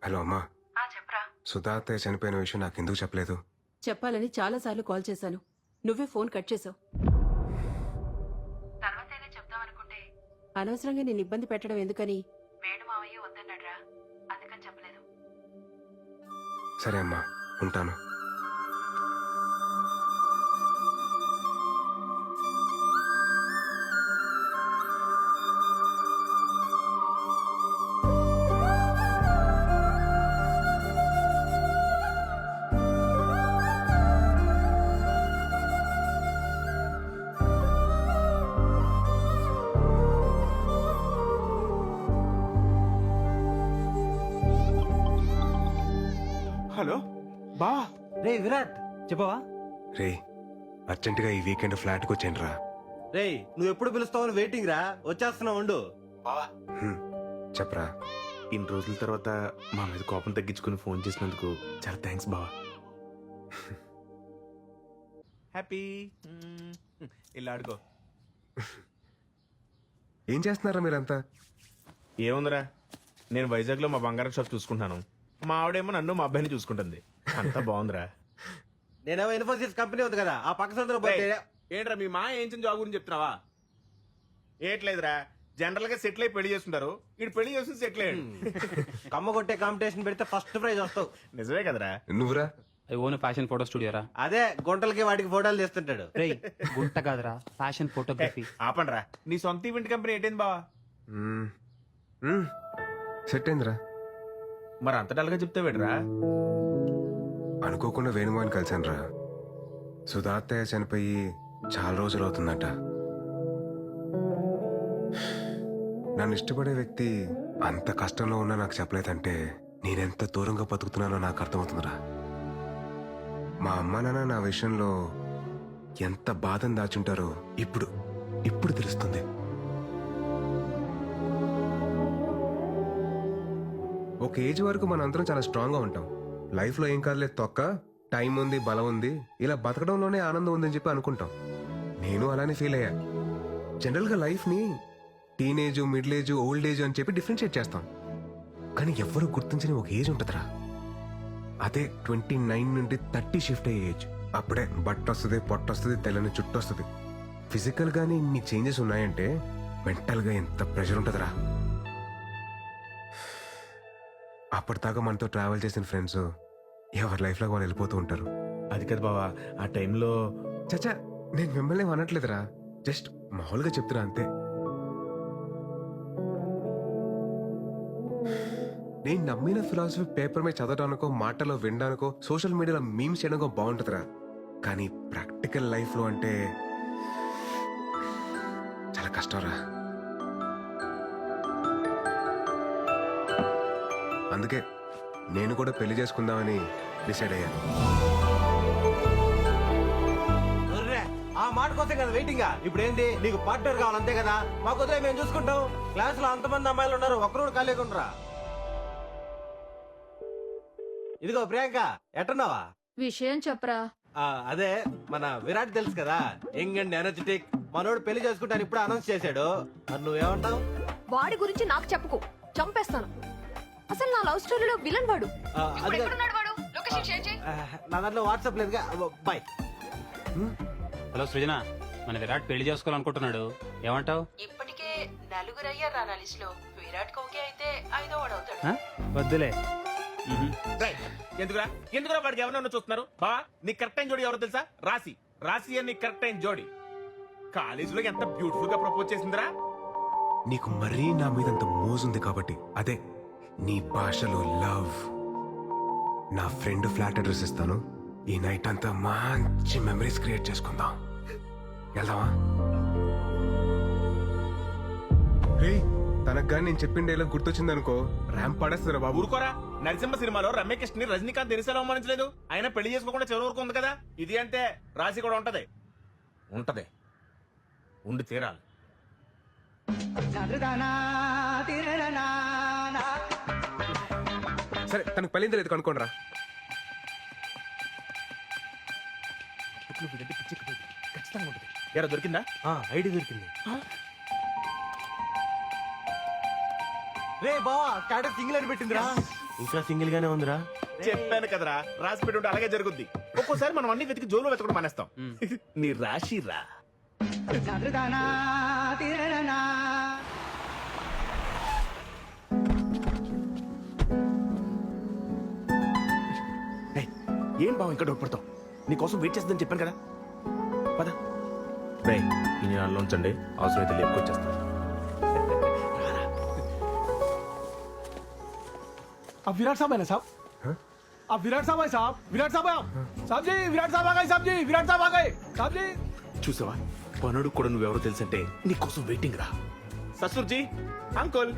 Hello అమ్మా. చెప్పరా. సుధా అత్తయ్య చనిపోయిన విషయం నాకు ఎందుకు చెప్పలేదు? చెప్పాలని చాలాసార్లు కాల్ చేశాను. నువ్వే ఫోన్ కట్ చేసావు. తర్వాతైనా చెప్దామనుకుంటే అనవసరంగా నేను ఇబ్బంది పెట్టడం ఎందుకని వేణు మావయ్య వద్దన్నాడ్రా, అందుకని చెప్పలేదు. సరే అమ్మా, ఉంటాను. హలో బా. రే విరాట్, చెప్పవా? రే, అర్జెంటుగా ఈ వీకెండ్ ఫ్లాట్కి వచ్చాను రా. రే, నువ్వు ఎప్పుడు పిలుస్తావని వెయిటింగ్ రా. వచ్చేస్తున్నావు, ఉండు. చెప్పరా. ఇన్ని రోజుల తర్వాత మా మీద కోపం తగ్గించుకుని ఫోన్ చేసినందుకు చాలా థ్యాంక్స్ బావా. హ్యాపీ. ఇలా ఆడుకో. ఏం చేస్తున్నారా మీరంతా? ఏముందిరా, నేను వైజాగ్ లో మా బంగారం షాప్ చూసుకుంటాను. మా ఆవిడేమో నన్ను మా అబ్బాయిని చూసుకుంటుంది. అంతా బాగుందిరా. నేనేమో ఇన్ఫోసిస్ కంపెనీ ఉంది కదా, ఆ పక్క సందులో పోతే. ఏంట్రా మీ మా ఏం జాబ్ గురించి చెప్తున్నావా? ఏట్లేదురా, జనరల్ గా సెటిల్ అయి పెళ్లి చేస్తుంటారు. ఇటు పెళ్లి చేస్తుంది సెటిల్ అయ్యాడు. కమ్మ కొట్టే కాంపిటీషన్ పెడితే ఫస్ట్ ప్రైజ్ వస్తావు. నిజమే కదరా. నువ్వురా. I own fashion photo studio రా. అదే గుంటలకి వాటికి ఫోటోలు తీస్తుంటాడు. రేయ్, గుంట కాదురా, ఫ్యాషన్ ఫోటోగ్రఫీ. ఆపండ్రా, నీ సొంత ఈవెంట్ కంపెనీ ఏంటైంది బావా? సెట్ అయిందిరా. మరి అంత డల్గా చెప్తే వేడరా? అనుకోకుండా వేణుమాని కలిశాను రా. సుధా అత్తయ్య చనిపోయి చాలా రోజులు అవుతుందట. నన్ను ఇష్టపడే వ్యక్తి అంత కష్టంలో ఉన్నా నాకు చెప్పలేదంటే నేనెంత దూరంగా బతుకుతున్నానో నాకు అర్థమవుతుందిరా. మా అమ్మ నాన్న నా విషయంలో ఎంత బాధను దాచుంటారో ఇప్పుడు తెలుస్తుంది. ఒక ఏజ్ వరకు మనందరం చాలా స్ట్రాంగ్ గా ఉంటాం. లైఫ్ లో ఏం కాదులేదు తొక్క, టైం ఉంది, బలం ఉంది, ఇలా బతకడంలోనే ఆనందం ఉందని చెప్పి అనుకుంటాం. నేను అలానే ఫీల్ అయ్యా. జనరల్ గా లైఫ్ ని teenage, middle age, old age అని చెప్పి డిఫరెన్షియేట్ చేస్తాం. కానీ ఎవ్వరూ గుర్తించని ఒక ఏజ్ ఉంటుందిరా. అదే 29 నుండి 30 షిఫ్ట్ అయ్యే ఏజ్. అప్పుడే బట్ట వస్తుంది, పొట్ట వస్తుంది, తెల్లని చుట్టూ వస్తుంది. ఫిజికల్ గానీ ఇన్ని చేంజెస్ ఉన్నాయంటే మెంటల్ గా ఎంత ప్రెషర్ ఉంటుందిరా. అప్పటిదాకా మనతో ట్రావెల్ చేసిన ఫ్రెండ్స్ ఎవరి లైఫ్ లో వాళ్ళు వెళ్ళిపోతూ ఉంటారు. అది కదా బావా, ఆ టైంలో చచ్చా, నేను మిమ్మల్ని అనట్లేదురా, జస్ట్ మామూలుగా చెప్తున్నా అంతే. నేను నమ్మిన ఫిలాసఫీ పేపర్ మీద చదవడానికో, మాటలో వినడానికో, సోషల్ మీడియాలో మీమ్స్ చేయడానికో బాగుంటుందిరా. కానీ ప్రాక్టికల్ లైఫ్ లో అంటే చాలా కష్టంరా. అందుకే నేను కూడా పెళ్లి చేసుకుందామని డిసైడ్ అయ్యాను. ఒర్రే, ఆ మాట కోసం కదా వెయిటింగ్. ఇప్పుడు ఏంటి, నీకు పార్ట్నర్ కావాలి అంతే కదా. మా కుదిరే మేము చూసుకుంటాం. క్లాస్ లో అంతమంది అమ్మాయిలు ఉన్నారు, ఒక్కరోడు ఖాళీగా ఉండరా. ఇదిగో ప్రియాంక, ఎట్టున్నావా? విషయం చెప్పరా. అదే మన విరాట్ తెలుసు కదా, యంగ్ అండ్ ఎనర్జెటిక్. మనోడు పెళ్లి చేసుకుంటాను ఇప్పుడు అనౌన్స్ చేశాడు. మరి నువ్వేమంటావు? వాడి గురించి నాకు చెప్పుకో, చంపేస్తాను. అసలు నా లవ్ స్టోరీలో విలన్ వాడు. ఇప్పుడు ఎక్కడున్నాడు వాడు? లొకేషన్ షేర్ చేయి. నా దాంట్లో వాట్సాప్ లేదుగా. బాయ్. హలో సృజన, మన విరాట్ పెళ్లి చేసుకోవాలనుకుంటున్నాడు, ఏమంటావు? ఇప్పటికే నలుగురు అయ్యారు నా లిస్ట్ లో. విరాట్ కోకే అయితే 5వ వాడు అవుతాడు. వద్దులే. ఎందుకురా వాడికి ఎవరన్నా చూస్తున్నారు? బా, నీ కరెక్ట్ అయిన జోడి ఎవరో తెలుసా? రాశి అని కరెక్ట్ అయిన జోడి. కాలేజీలో ఎంత బ్యూటిఫుల్ గా ప్రపోజ్ చేసిందిరా. నీకు మరీ నా మీద అంత మోజుంది కాబట్టి, అదే నీ భాషలో లవ్. నా ఫ్రెండ్ ఫ్లాట్ అడ్రస్ ఇస్తాను. ఈ నైట్ అంతా మంచి మెమరీస్ క్రియేట్ చేసుకుందాం. వెళ్దామా? రే, తనకు కానీ నేను చెప్పిన డైలాగ్ గుర్తొచ్చింది అనుకో, ర్యాంప్ పడేస్తారా బాబు. ఊరుకోరా, నరసింహ సినిమాలో రమ్యకృష్ణ ని రజనీకాంత్ దినిసేలా అవమానించలేదు. ఆయన పెళ్లి చేసుకోకుండా చివరి వరకు ఉంది కదా. ఇది అంటే రాశి కూడా ఉంటది ఉండి తీరాలి. సరే, తనకు పెళ్ళింది లేదు కనుక్కోండి రా. ఎరా దొరికిందా? ఐడి దొరికింది. రే బావా, స్టాటస్ సింగిల్ అని పెట్టిందిరా. ఇంకా సింగిల్ గానే ఉందిరా. చెప్పాను కదరా, రాసి పెట్టి ఉంటే అలాగే జరుగుద్ది. ఒక్కోసారి మనం అన్ని వెతికి జోలు వెతకడం మానేస్తాం. నీ రాశి రా. ఏయ్, ఏం బావ ఇంకా డౌట్ పడతావు? నీకోసం వెయిట్ చేస్తుందని చెప్పాను కదా, పద. రే ఈ నెలలో ఉంచండి, అవసరమైతే లేపుకొచ్చేస్తాను. अब विराट साहब है ना साहब? अब विराट साहब है साहब? विराट साहब है आप? साहब जी विराट साहब आ गए साहब जी, विराट साहब आ गए साहब जी. చూసావా, పనుడు కూడా నువ్వెవరో తెలుసంటే నీకోసం వెయిటింగ్ రా. ససుర్జీ, uncle.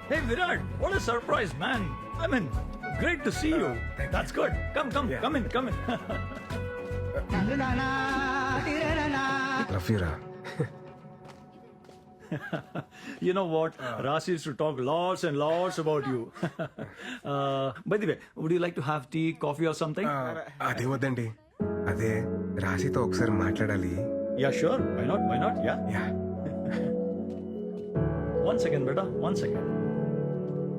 Hey Virat, what a surprise, man! I mean, great to see you. That's good. Come in, come in. Love you రా. You know what? Rasi used to talk lots and lots about you. By the way, would you like to have tea, coffee or something? అదే వద్దండి, అదే రాశితో ఒకసారి మాట్లాడాలి. Yeah, sure. Why not? Why not? Yeah. Yeah. 1 second, beta. 1 second.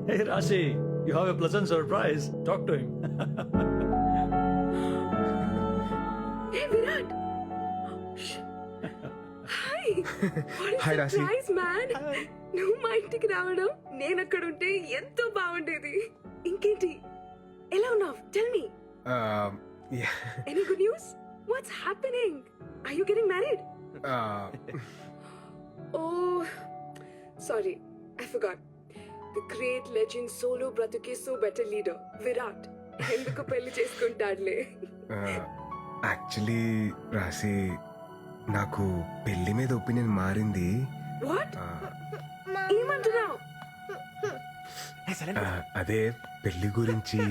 Hey Rasi, you have a pleasant surprise. Talk to him. Hey Virat. Hi. Hi, Rasi. Surprise man. నువ్వు మా ఇంటికి రావడం నేను అక్కడ ఉంటే ఎంతో బాగుండేది. ఇంకేంటి, ఎలా ఉన్నావు? Tell me. Yeah. Any good news? What's happening? Are you getting married? Oh, sorry, I forgot. The great legend solo bratuke so better leader Virat ఎందుకు పెళ్లి చేసుకుంటాడులే. యాక్చువల్లీ రాశి, నాకు పెళ్లి మీద ఒపీనియన్ మారింది. What? ఏమంటున్నావు? అదే పెళ్లి గురించి.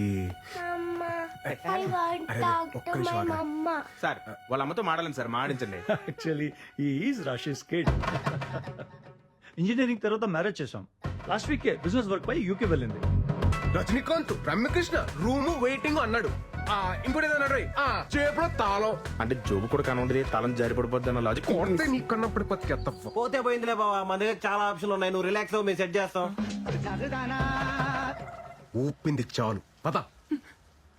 అరే, ఒక్క నిమిషం ఆగరా. సార్ వాళ్ళ అమ్మతో మాడాలని సార్, మాడించండి. Actually, he is Rashi's kid. Engineering తర్వాత మ్యారేజ్ చేసాం. లాస్ట్ వీక్ బిజినెస్ వర్క్ పై యూకే వెళ్ళింది. రజనీకాంత్ రమ్యకృష్ణ రూము వెయిటింగ్ అన్నాడు. ఇంకోటి ఏదన్నాడు, చేపలో తాళం అంటే జోబు కూడా కనుండదు, తలం జారి పడిపోద్ది అన్న లాజిక్. కొడితే నీ కన్నప్పుడు పత్తి ఎత్తప్ప. పోతే పోయిందిలే బావా, మన దగ్గర చాలా ఆప్షన్లు ఉన్నాయి. నువ్వు రిలాక్స్ అవ్వు, మేము సెట్ చేస్తాం. ఊపింది చాలు, పద.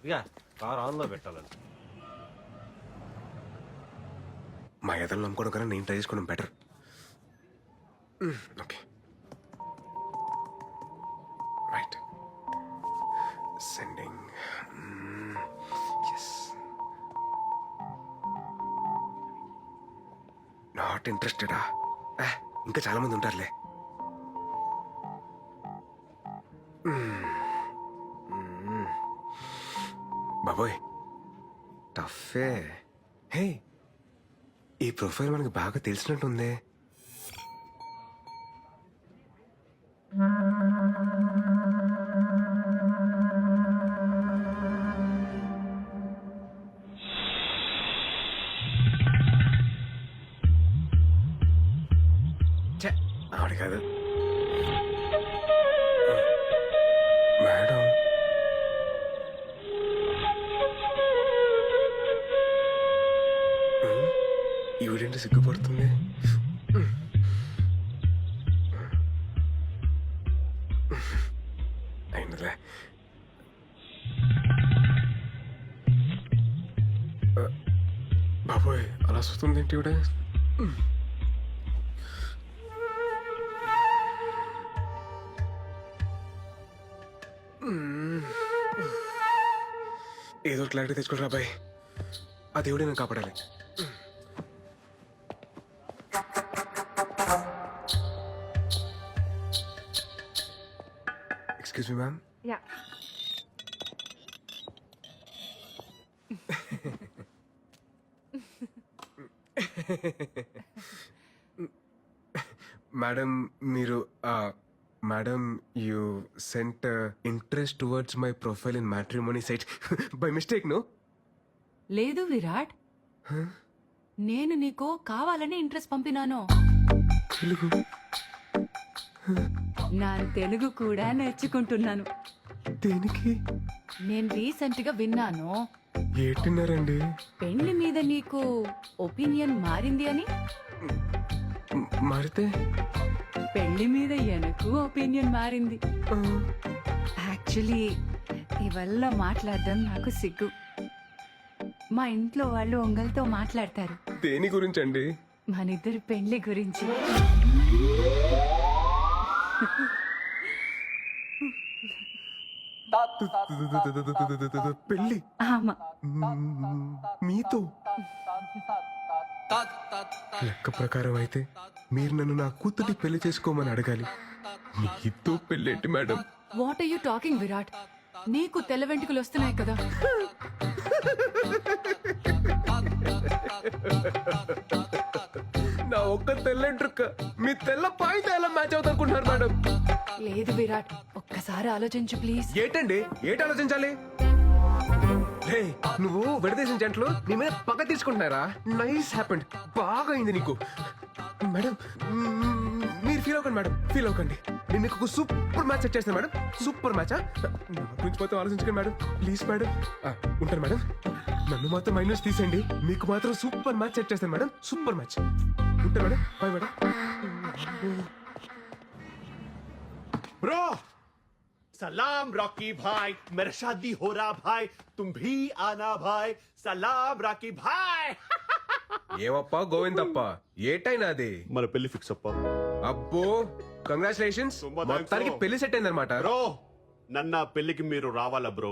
ఇక కార్ ఆన్ లో పెట్టాలని. మా ఎదలు నమ్ముకోవడం కన్నా నేను ట్రై చేసుకోవడం better. Okay, right. Sending. Yes. Not ఇంట్రెస్టెడా? ఇంకా చాలా మంది ఉంటారులే. బాబోయ్, టఫే. హే, ఈ ప్రొఫైల్ మనకి బాగా తెలిసినట్టుందే. ఆవిడ కాదు మేడం. ఈవిడేంటి సిగ్గుపడుతుంది? అయిందిలే. బాబోయ్, అలా వస్తుంది ఏంటి ఈవిడ? ఏదో క్లారిటీ తెచ్చుకోరా బాయ్, ఆ దేవుడే నేను కాపాడాలి. Excuse me ma'am. Yeah. Madam, మీరు madam, you sent interest towards my profile in matrimony site by mistake, no? లేదు విరాట్, నేను నీకు కావాలని ఇంట్రెస్ట్ పంపినాను. తెలుగు? నా తెలుగు కూడా నేర్చుకుంటున్నాను. దేనికి? నేను రీసెంట్ గా విన్నాను, ఏంటిన్నారండి? పెళ్లి మీద నీకు ఒపీనియన్ మారింది అని. మారితే పెళ్లి మీద ఎనకు ఒపీనియన్ మారింది యాక్చువల్లీ ఇవల్ల మాట్లాడడం నాకు సిగ్గు మా ఇంట్లో వాళ్ళు ఒంగల్తో మాట్లాడతారు దేని గురించి అండి? మనిద్దరి పెళ్లి గురించి పెళ్ళి ఆమా మీతో? లెక్క ప్రకారం అయితే మీరు నన్ను నా కూతురి పెళ్లి చేసుకోమని అడగాలి. మీతో పెళ్ళేంటి madam? What are you talking Virat? నీకు తెల్ల వెంట్రుకలు వస్తున్నాయి కదా. నా ఒక్క తెల్లంట్రుక్క మీ తెల్ల పాయింట్ ఎలా మ్యాచ్ అవుతానుకుంటున్నారు మేడం? లేదు విరాట్, ఒక్కసారి ఆలోచించు ప్లీజ్. ఏటండి ఏటి ఆలోచించాలి? రే, నువ్వు విడదీసిన జంటలు నీ మీద పగ తీసుకుంటున్నారా? నైస్ హ్యాపెండ్, బాగా అయింది నీకు. మేడం మీరు ఫీల్ అవ్వకండి మేడం, ఫీల్ అవ్వకండి. నేను మీకు ఒక సూపర్ మ్యాచ్ సెట్ చేస్తాను మేడం. సూపర్ మ్యాచా? నా గురించి మొత్తం ఆలోచించకండి మేడం, ప్లీజ్ మేడం. ఉంటాను మేడం. నన్ను మాత్రం మైనస్ తీసేయండి, మీకు మాత్రం సూపర్ మ్యాచ్ సెట్ చేస్తాను మేడం. Super match. ఉంటాను మేడం, బాయ్ మేడం. ब्रो सलाम रॉकी भाई, मेरा शादी हो रहा भाई, तुम भी आना भाई. सलाम रॉकी भाई. ఏవప్పా గోవిందప్ప, ఏటైనా అది? మన పెళ్లి ఫిక్స్ అప్ప అబ్బో కంగ్రాచులేషన్స్, తుంబా thanks, మొత్తానికి bro. పెళ్లి సెట్ అయిందనమాట. బ్రో నన్న పెళ్లికి మీరు రావాలా బ్రో?